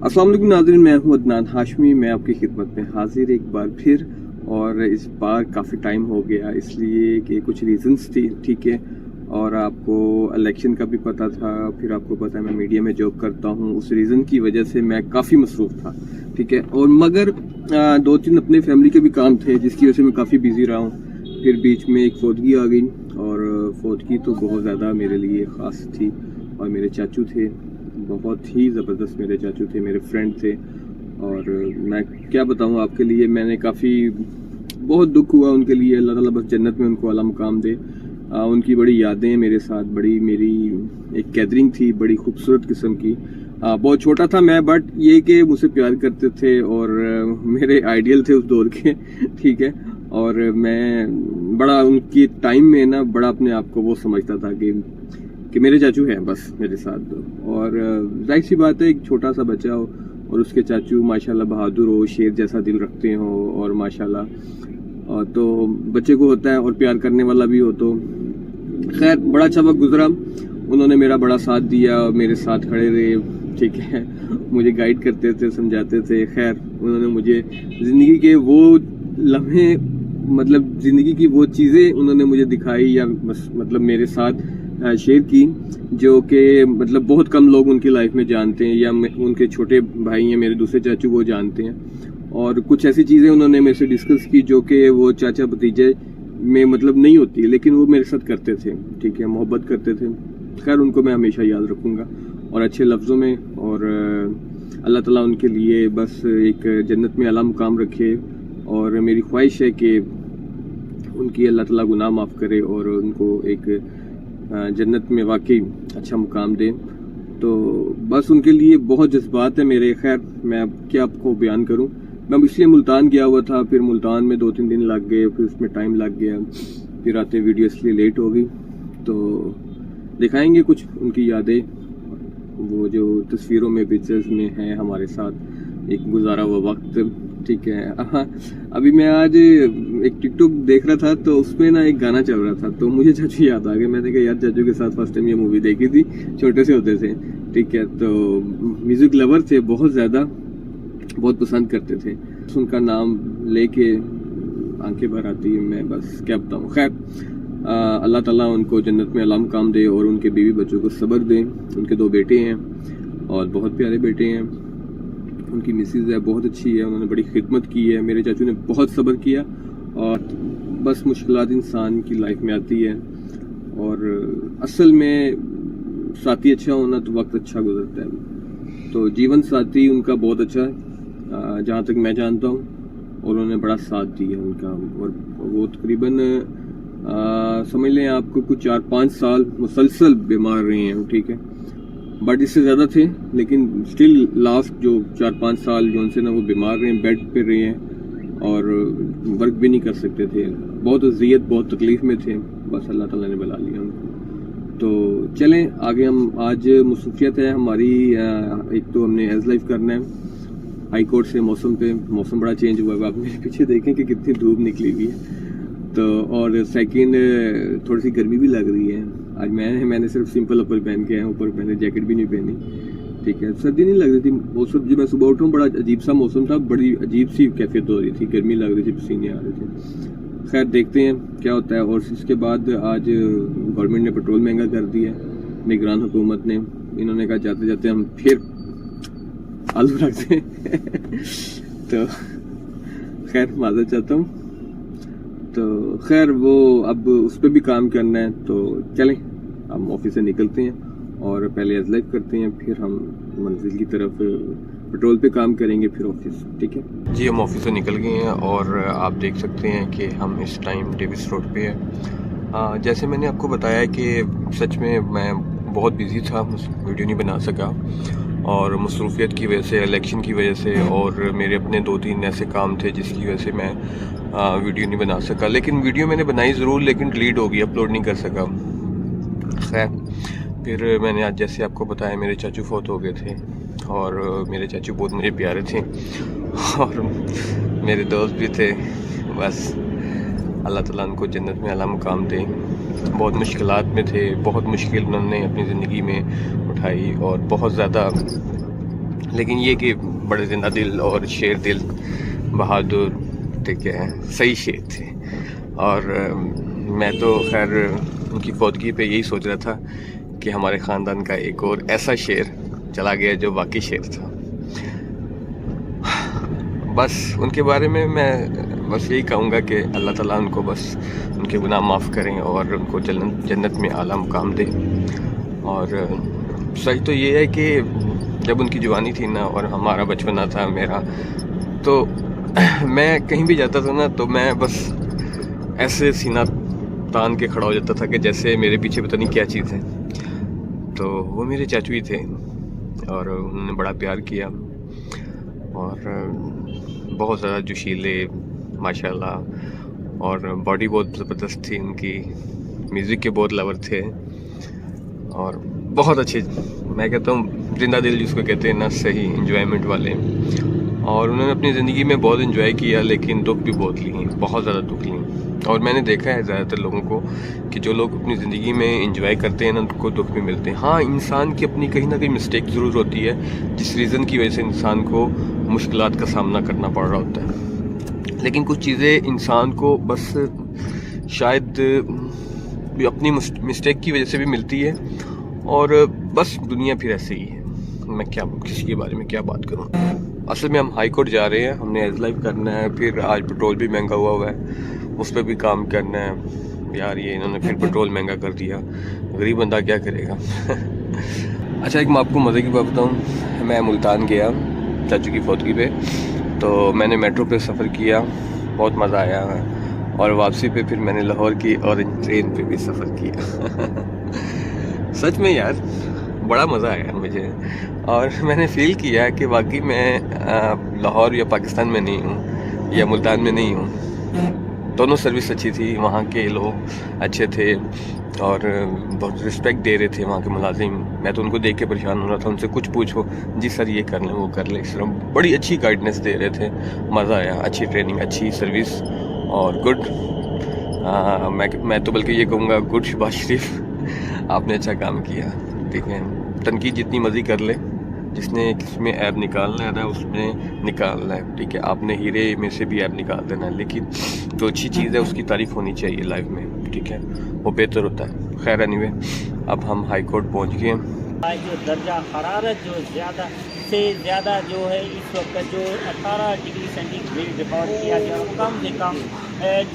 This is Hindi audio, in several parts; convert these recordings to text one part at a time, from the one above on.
अस्सलाम वालेकुम नाज़रीन, मैं हूं अदनान हाशमी। मैं आपकी खिदमत में हाजिर एक बार फिर। और इस बार काफ़ी टाइम हो गया इसलिए कि कुछ रीजंस थी, ठीक है। और आपको इलेक्शन का भी पता था, फिर आपको पता है मैं मीडिया में जॉब करता हूं, उस रीज़न की वजह से मैं काफ़ी मसरूफ़ था, ठीक है। और मगर दो तीन अपने फैमिली के भी काम थे जिसकी वजह से मैं काफ़ी बिजी रहा हूँ। फिर बीच में एक फौतगी आ गई, और फौतगी तो बहुत ज़्यादा मेरे लिए ख़ास थी। और मेरे चाचू थे, बहुत ही ज़बरदस्त मेरे चाचू थे, मेरे फ्रेंड थे। और मैं क्या बताऊँ आपके लिए, मैंने काफ़ी बहुत दुख हुआ उनके लिए। अल्लाह ताला बस जन्नत में उनको आला मुकाम दे। उनकी बड़ी यादें मेरे साथ, बड़ी मेरी एक गैदरिंग थी बड़ी खूबसूरत किस्म की। बहुत छोटा था मैं, बट ये कि मुझसे प्यार करते थे और मेरे आइडियल थे उस दौर के ठीक है। और मैं बड़ा उनकी टाइम में ना बड़ा अपने आप को वो समझता था कि मेरे चाचू हैं बस मेरे साथ। और जाहिर सी बात है, एक छोटा सा बच्चा हो और उसके चाचू माशाल्लाह बहादुर हो, शेर जैसा दिल रखते हो, और माशाल्लाह तो बच्चे को होता है और प्यार करने वाला भी हो। तो खैर बड़ा अच्छा वक्त गुजरा, उन्होंने मेरा बड़ा साथ दिया, मेरे साथ खड़े रहे, ठीक है। मुझे गाइड करते थे, समझाते थे। खैर उन्होंने मुझे ज़िंदगी के वो लम्हे, मतलब ज़िंदगी की वो चीज़ें उन्होंने मुझे दिखाई, या मतलब मेरे साथ शेयर की, जो कि मतलब बहुत कम लोग उनकी लाइफ में जानते हैं, या उनके छोटे भाई हैं मेरे दूसरे चाचू, वो जानते हैं। और कुछ ऐसी चीज़ें उन्होंने मेरे से डिस्कस की जो कि वो चाचा भतीजे में मतलब नहीं होती, लेकिन वो मेरे साथ करते थे, ठीक है, मोहब्बत करते थे। खैर उनको मैं हमेशा याद रखूँगा और अच्छे लफ्ज़ों में। और अल्लाह ताला उनके लिए बस एक जन्नत में आला मुकाम रखे। और मेरी ख्वाहिश है कि उनकी अल्लाह ताला गुनाह माफ़ करे और उनको एक जन्नत में वाकई अच्छा मुकाम दे। तो बस उनके लिए बहुत जज्बात है मेरे। खैर मैं अब क्या आपको बयान करूं। मैं इसलिए मुल्तान गया हुआ था, फिर मुल्तान में 2-3 दिन लग गए, फिर उसमें टाइम लग गया, फिर आते वीडियो इसलिए लेट हो गई। तो दिखाएंगे कुछ उनकी यादें, वो जो तस्वीरों में, पिक्चर्स में है हमारे साथ एक गुजारा हुआ वक्त, ठीक है। हाँ, अभी मैं आज एक टिकटॉक देख रहा था तो उसमें ना एक गाना चल रहा था, तो मुझे चाचू याद आ गए। मैंने कहा यार चाचू के साथ फर्स्ट टाइम ये मूवी देखी थी, छोटे से होते थे, ठीक है। तो म्यूजिक लवर थे बहुत ज़्यादा, बहुत पसंद करते थे। उनका नाम लेके आंखें भर आती है, मैं बस क्या बताऊँ। खैर अल्लाह ताला उनको जन्नत में आला मुकाम दे और उनके बीवी बच्चों को सब्र दे। उनके 2 बेटे हैं और बहुत प्यारे बेटे हैं। उनकी मिसेज है, बहुत अच्छी है, उन्होंने बड़ी खिदमत की है। मेरे चाचू ने बहुत सब्र किया। और बस मुश्किलात इंसान की लाइफ में आती है, और असल में साथी अच्छा होना तो वक्त अच्छा गुजरता है। तो जीवन साथी उनका बहुत अच्छा है जहाँ तक मैं जानता हूँ, और उन्होंने बड़ा साथ दिया उनका। और वो तकरीबन समझ लें आपको कुछ 4-5 साल मुसलसल बीमार रहे हैं, ठीक है। बट इससे ज़्यादा थे, लेकिन स्टिल लास्ट जो 4-5 साल जो उनसे ना वो बीमार रहे हैं, बेड पे रहे हैं, और वर्क भी नहीं कर सकते थे। बहुत अज़ियत, बहुत तकलीफ़ में थे। बस अल्लाह ताला ने बुला लिया उनको। तो चलें आगे, हम आज मसरूफियत है हमारी। एक तो हमने एज लाइफ करना है हाई कोर्ट से मौसम पे। मौसम बड़ा चेंज हुआ है, आप मेरे पीछे देखें कि कितनी धूप निकली हुई है। तो और सेकंड थोड़ी सी गर्मी भी लग रही है। आज मैंने सिर्फ सिंपल अपर पहन के आया, ऊपर मैंने जैकेट भी नहीं पहनी, ठीक है। सर्दी नहीं लग रही थी। मौसम जब मैं सुबह उठा बड़ा अजीब सा मौसम था, बड़ी अजीब सी कैफियत हो रही थी, गर्मी लग रही थी, पसीने आ रहे थे। खैर देखते हैं क्या होता है। और इसके बाद आज गवर्नमेंट ने पेट्रोल महंगा कर दिया, निगरान हुकूमत ने। इन्होंने कहा जाते जाते हम फिर आलू रख दें तो खैर माजरत चाहता हूँ। तो खैर वो अब उस पर भी काम करना है। तो चलें हम ऑफिस से निकलते हैं और पहले एज लाइफ करते हैं, फिर हम मंजिल की तरफ पेट्रोल पे काम करेंगे, फिर ऑफिस, ठीक है जी। हम ऑफिस से निकल गए हैं और आप देख सकते हैं कि हम इस टाइम डेविस रोड पे हैं। जैसे मैंने आपको बताया कि सच में मैं बहुत बिजी था, वीडियो नहीं बना सका, और मसरूफियत की वजह से, इलेक्शन की वजह से, और मेरे अपने 2-3 ऐसे काम थे जिसकी वजह से मैं वीडियो नहीं बना सका। लेकिन वीडियो मैंने बनाई ज़रूर, लेकिन डिलीट हो गई, अपलोड नहीं कर सका। खैर फिर मैंने आज जैसे आपको बताया मेरे चाचू फौत हो गए थे, और मेरे चाचू बहुत मुझे प्यारे थे और मेरे दोस्त भी थे। बस अल्लाह ताला उनको जन्नत में आला मुकाम दे। बहुत मुश्किलात में थे, बहुत मुश्किल उन्होंने अपनी ज़िंदगी में उठाई, और बहुत ज़्यादा लेकिन ये कि बड़े जिंदा दिल और शेर दिल बहादुर, ठीक है, सही शेर थे। और मैं तो खैर उनकी फौतगी पे यही सोच रहा था कि हमारे ख़ानदान का एक और ऐसा शेर चला गया जो वाकई शेर था। बस उनके बारे में मैं बस यही कहूँगा कि अल्लाह ताला उनको बस उनके गुनाह माफ़ करें और उनको जन्नत में आला मुकाम दे। और सही तो ये है कि जब उनकी जवानी थी ना और हमारा बचपना था मेरा, तो मैं कहीं भी जाता था ना तो मैं बस ऐसे सीना तान के खड़ा हो जाता था कि जैसे मेरे पीछे पता नहीं क्या चीज़ है। तो वो मेरे चाचू ही थे और उन्होंने बड़ा प्यार किया और बहुत ज़्यादा जोशीले माशाल्लाह, और बॉडी बहुत ज़बरदस्त थी उनकी, म्यूज़िक के बहुत लवर थे और बहुत अच्छे, मैं कहता हूँ जिंदा दिल जिसको कहते हैं ना, सही इंजॉयमेंट वाले। और उन्होंने अपनी ज़िंदगी में बहुत इंजॉय किया लेकिन दुख भी बहुत लिए, बहुत ज़्यादा दुख लिए। और मैंने देखा है ज़्यादातर लोगों को कि जो लोग अपनी ज़िंदगी में इंजॉय करते हैं ना उनको दुख भी मिलते हैं। हाँ, इंसान की अपनी कहीं ना कहीं मिस्टेक ज़रूर होती है जिस रीज़न की वजह से इंसान को मुश्किलात का सामना करना पड़ रहा होता है, लेकिन कुछ चीज़ें इंसान को बस शायद अपनी मिस्टेक की वजह से भी मिलती है और बस दुनिया फिर ऐसे ही है। मैं क्या किसी के बारे में क्या बात करूं। असल में हम हाई कोर्ट जा रहे हैं, हमने एज लाइफ करना है, फिर आज पेट्रोल भी महंगा हुआ है, उस पर भी काम करना है। यार ये इन्होंने फिर पेट्रोल महंगा कर दिया, गरीब बंदा क्या करेगा। अच्छा, एक मैं आपको मज़े की बात बताऊँ, मैं मुल्तान गया चाचू की फौतगी पे, तो मैंने मेट्रो पे सफ़र किया, बहुत मज़ा आया। और वापसी पे फिर मैंने लाहौर की ऑरेंज ट्रेन पे भी सफ़र किया। सच में यार बड़ा मज़ा आया मुझे, और मैंने फ़ील किया कि वाकई मैं लाहौर या पाकिस्तान में नहीं हूँ या मुल्तान में नहीं हूँ। दोनों सर्विस अच्छी थी, वहाँ के लोग अच्छे थे और बहुत रिस्पेक्ट दे रहे थे वहाँ के मुलाजिम। मैं तो उनको देख के परेशान हो रहा था, उनसे कुछ पूछो, जी सर ये कर लें वो कर लें, इस तरह बड़ी अच्छी गाइडेंस दे रहे थे। मज़ा आया, अच्छी ट्रेनिंग, अच्छी सर्विस और गुड। मैं तो बल्कि ये कहूँगा गुड शहबाज शरीफ, आपने अच्छा काम किया। ठीक है, तनकीद जितनी मर्जी कर ले, जिसने किसमें ऐप निकालना है ना उसने निकालना है। ठीक है, आपने हीरे में से भी ऐप निकाल देना है, लेकिन जो अच्छी चीज़ है उसकी तारीफ़ होनी चाहिए लाइफ में। ठीक है, वो बेहतर होता है। खैर एनीवे, अब हम हाई कोर्ट पहुँच गए। जो दर्जा हरारत जो ज़्यादा से ज़्यादा जो है इस वक्त जो 18 डिग्री सेंटीग्रेड रिकॉर्ड किया गया, कम से कम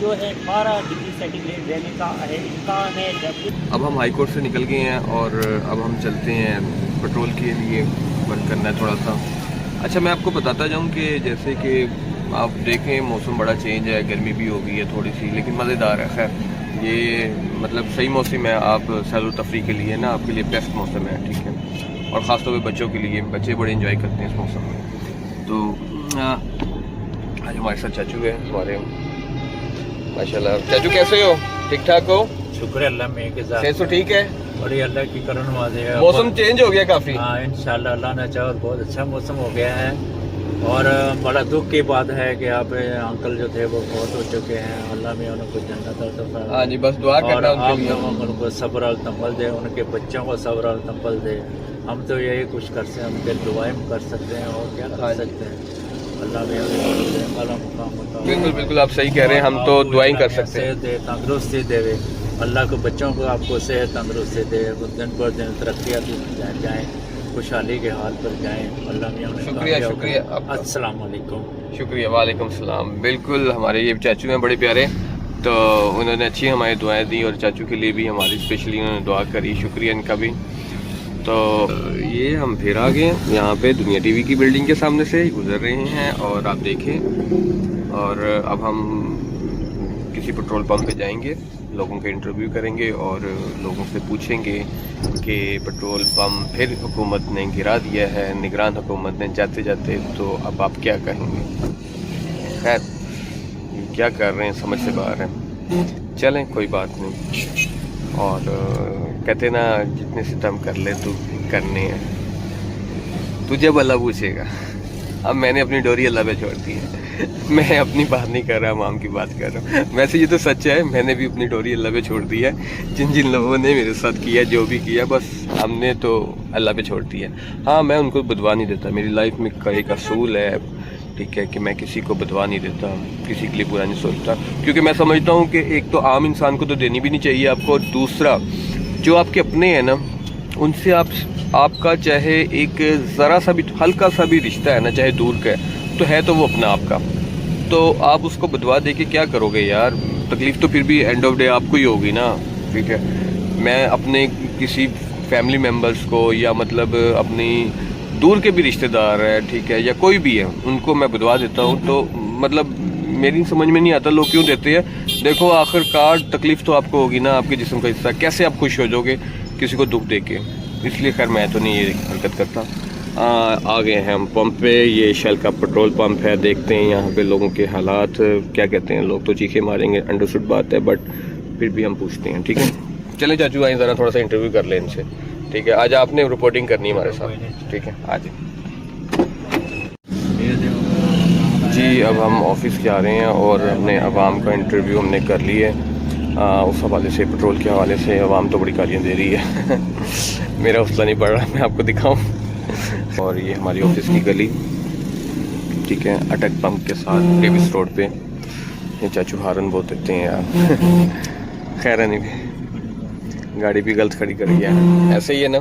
जो है 12 डिग्री सेंटीग्रेड रहने का है इम्कान है। जबकि अब हम हाई कोर्ट से निकल गए हैं और अब हम चलते हैं पेट्रोल के लिए, बंद करना है थोड़ा सा। अच्छा, मैं आपको बताता जाऊं कि जैसे कि आप देखें मौसम बड़ा चेंज है, गर्मी भी हो गई है थोड़ी सी, लेकिन मज़ेदार है। खैर ये मतलब सही मौसम है, आप सैर तफरी के लिए ना आपके लिए बेस्ट मौसम है। ठीक है, और ख़ास तौर पे बच्चों के लिए, बच्चे बड़े एंजॉय करते हैं इस मौसम में। तो आज हमारे साथ चाचू है हमारे, माशाल्लाह। चाचू कैसे हो, ठीक ठाक हो? शुक्र अल्लाह में के साथ सेहत तो ठीक है? बड़ी अल्लाह की करन वादे है। मौसम चेंज हो गया काफ़ी। हाँ इंशाल्लाह अल्लाह ने चाहा और बहुत अच्छा मौसम हो गया है। और बड़ा दुख की बात है कि आप अंकल जो थे वो बहुत हो चुके हैं, अल्लाह में उनको जन्नत अता फरमाए। हाँ जी, बस दुआ करना और उनके लिए। आप उनको सब्र और तंबल दे, उनके बच्चों को सब्र और तंबल दे। हम तो यही कुछ कर सकते हैं, उनके दुआएं कर सकते हैं और क्या कर सकते हैं। अल्लाह में बिल्कुल बिल्कुल आप सही कह रहे हैं, हम तो दुआएं कर सकते हैं। सेहत दे, तंदुरुस्ती देवे अल्लाह को, बच्चों को आपको सेहत तंदुरुस्ती दे, दिन पर दिन तरक्यात जाएँ, खुशहाली के हाल पर जाएँ। अल्लाह में शुक्रिया शुक्रिया। अस्सलाम वालेकुम। शुक्रिया, वालेकुम सलाम। बिल्कुल हमारे ये चाचू हैं बड़े प्यारे, तो उन्होंने अच्छी हमारी दुआएं दी और चाचू के लिए भी हमारी स्पेशली उन्होंने दुआ करी, शुक्रिया इनका भी। तो ये हम फिर आ गए यहाँ पे दुनिया टीवी की बिल्डिंग के सामने से गुजर रहे हैं और आप देखें। और अब हम किसी पेट्रोल पंप पे जाएंगे, लोगों के इंटरव्यू करेंगे और लोगों से पूछेंगे कि पेट्रोल पंप फिर हुकूमत ने गिरा दिया है, निगरान हुकूमत ने जाते जाते, तो अब आप क्या कहेंगे। खैर क्या कर रहे हैं समझ से बाहर है, चलें कोई बात नहीं। और कहते ना जितने सितम कर ले तू करने हैं, तुझे अल्लाह पूछेगा। अब मैंने अपनी डोरी अल्लाह पे छोड़ दी है। मैं अपनी बात नहीं कर रहा, माम की बात कर रहा हूँ। वैसे ये तो सच है, मैंने भी अपनी डोरी अल्लाह पे छोड़ दी है। जिन जिन लोगों ने मेरे साथ किया, जो भी किया, बस हमने तो अल्लाह पे छोड़ दी है। हाँ, मैं उनको बदवा नहीं देता, मेरी लाइफ में का एक असूल है, ठीक है, कि मैं किसी को बदवा नहीं देता, किसी के लिए बुरा नहीं सोचता, क्योंकि मैं समझता हूँ कि एक तो आम इंसान को तो देनी भी नहीं चाहिए आपको, और दूसरा जो आपके अपने हैं ना, उनसे आपका चाहे एक ज़रा सा भी, हल्का सा भी रिश्ता है ना, चाहे दूर का है, तो है तो वो अपना आपका, तो आप उसको बदवा दे के क्या करोगे यार? तकलीफ़ तो फिर भी एंड ऑफ डे आपको ही होगी ना, ठीक है। मैं अपने किसी फैमिली मेम्बर्स को, या मतलब अपनी दूर के भी रिश्तेदार हैं, ठीक है, या कोई भी है, उनको मैं बदवा देता हूँ, तो मतलब मेरी समझ में नहीं आता लोग क्यों देते हैं। देखो आखिरकार तकलीफ़ तो आपको होगी ना, आपके जिस्म का हिस्सा, कैसे आप खुश हो जाओगे किसी को दुख दे के? इसलिए खैर मैं तो नहीं ये हरकत करता। आ गए हैं हम पंप पे, ये शेल का पेट्रोल पंप है। देखते हैं यहाँ पे लोगों के हालात क्या कहते हैं। लोग तो चीखे मारेंगे, अंडरस्टूड बात है, बट फिर भी हम पूछते हैं, ठीक है। चले चाचू आए, ज़रा थोड़ा सा इंटरव्यू कर लें इनसे, ठीक है। आज आपने रिपोर्टिंग करनी है हमारे साथ, ठीक है, आज जी। अब हम ऑफिस के आ रहे हैं और अपने अवाम का इंटरव्यू हमने कर लिया है। उस हवाले से, पेट्रोल के हवाले से अवाम तो बड़ी गालियाँ दे रही है मेरा हौसला नहीं बढ़ रहा मैं आपको दिखाऊं। और ये हमारी ऑफिस की गली, ठीक है, अटक पंप के साथ डेविस रोड पे। ये चाचू हारन बहुत देते हैं यार खैर नहीं, गाड़ी भी गलत खड़ी कर गया, ऐसे ही है ना।